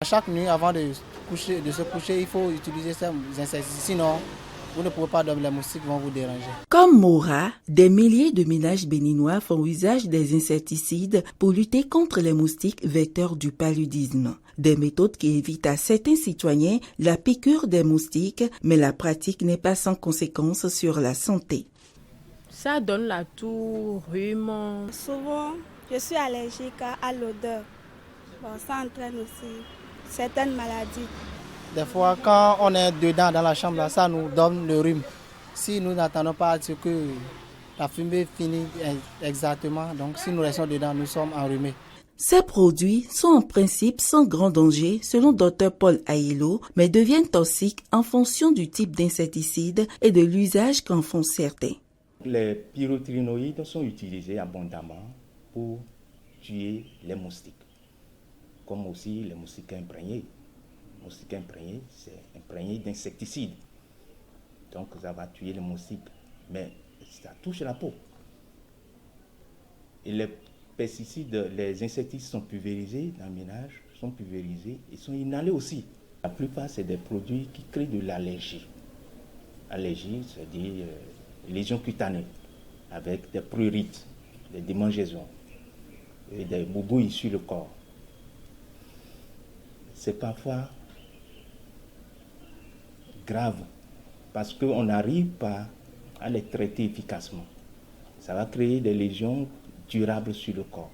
Chaque nuit, avant de se coucher, il faut utiliser ces insecticides. Sinon, vous ne pouvez pas dormir, les moustiques vont vous déranger. Comme Mora, des milliers de ménages béninois font usage des insecticides pour lutter contre les moustiques vecteurs du paludisme. Des méthodes qui évitent à certains citoyens la piqûre des moustiques, mais la pratique n'est pas sans conséquences sur la santé. Ça donne la toux, rhume. Souvent, je suis allergique à l'odeur. Bon, ça entraîne aussi certaines maladies. Des fois, quand on est dedans dans la chambre, ça nous donne le rhume. Si nous n'attendons pas à ce que la fumée finisse exactement, donc si nous restons dedans, nous sommes enrhumés. Ces produits sont en principe sans grand danger selon Dr Paul Aiello, mais deviennent toxiques en fonction du type d'insecticide et de l'usage qu'en font certains. Les pyrothrinoïdes sont utilisés abondamment pour tuer les moustiques, comme aussi les moustiques imprégnés. Les moustiques imprégnés, c'est imprégné d'insecticides. Donc ça va tuer les moustiques, mais ça touche la peau. Et les pesticides, les insecticides sont pulvérisés dans le ménage, sont pulvérisés et sont inhalés aussi. La plupart, c'est des produits qui créent de l'allergie. Allergie, c'est-à-dire lésions cutanées, avec des prurites, des démangeaisons et des boubouilles sur le corps. C'est parfois grave parce qu'on n'arrive pas à les traiter efficacement. Ça va créer des lésions durables sur le corps,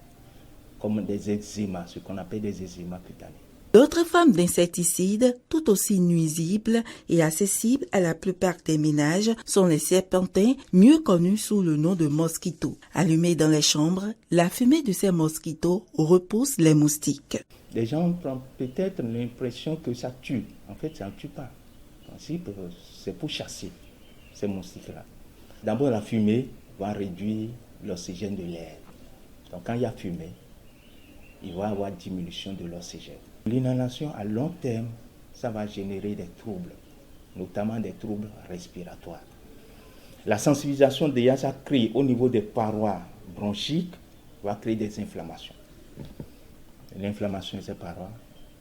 comme des eczémas, ce qu'on appelle des eczémas cutanés. D'autres formes d'insecticides, tout aussi nuisibles et accessibles à la plupart des ménages, sont les serpentins, mieux connus sous le nom de mosquitos. Allumés dans les chambres, la fumée de ces mosquitos repousse les moustiques. Les gens ont peut-être l'impression que ça tue. En fait, ça ne tue pas. En principe, c'est pour chasser ces moustiques-là. D'abord, la fumée va réduire l'oxygène de l'air. Donc, quand il y a fumée, il va y avoir diminution de l'oxygène. L'inhalation à long terme, ça va générer des troubles, notamment des troubles respiratoires. La sensibilisation déjà, ça crée au niveau des parois bronchiques, va créer des inflammations. L'inflammation de ces parois,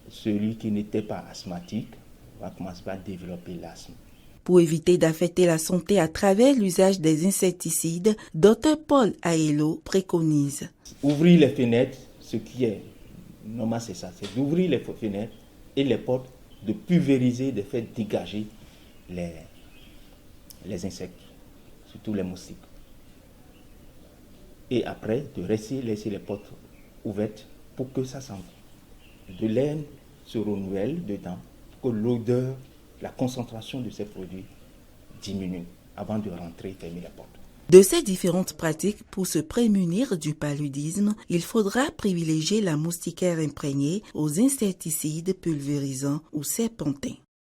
celui qui n'était pas asthmatique va commencer à développer l'asthme. Pour éviter d'affecter la santé à travers l'usage des insecticides, Dr Paul Aiello préconise. Ouvrir les fenêtres, ce qui est normal, c'est ça, c'est d'ouvrir les fenêtres et les portes, de pulvériser, de faire dégager les insectes, surtout les moustiques. Et après, de laisser les portes ouvertes pour que ça sente. De l'air se renouvelle dedans, pour que l'odeur, la concentration de ces produits diminue avant de rentrer et fermer la porte. De ces différentes pratiques, pour se prémunir du paludisme, il faudra privilégier la moustiquaire imprégnée aux insecticides pulvérisants ou serpentins.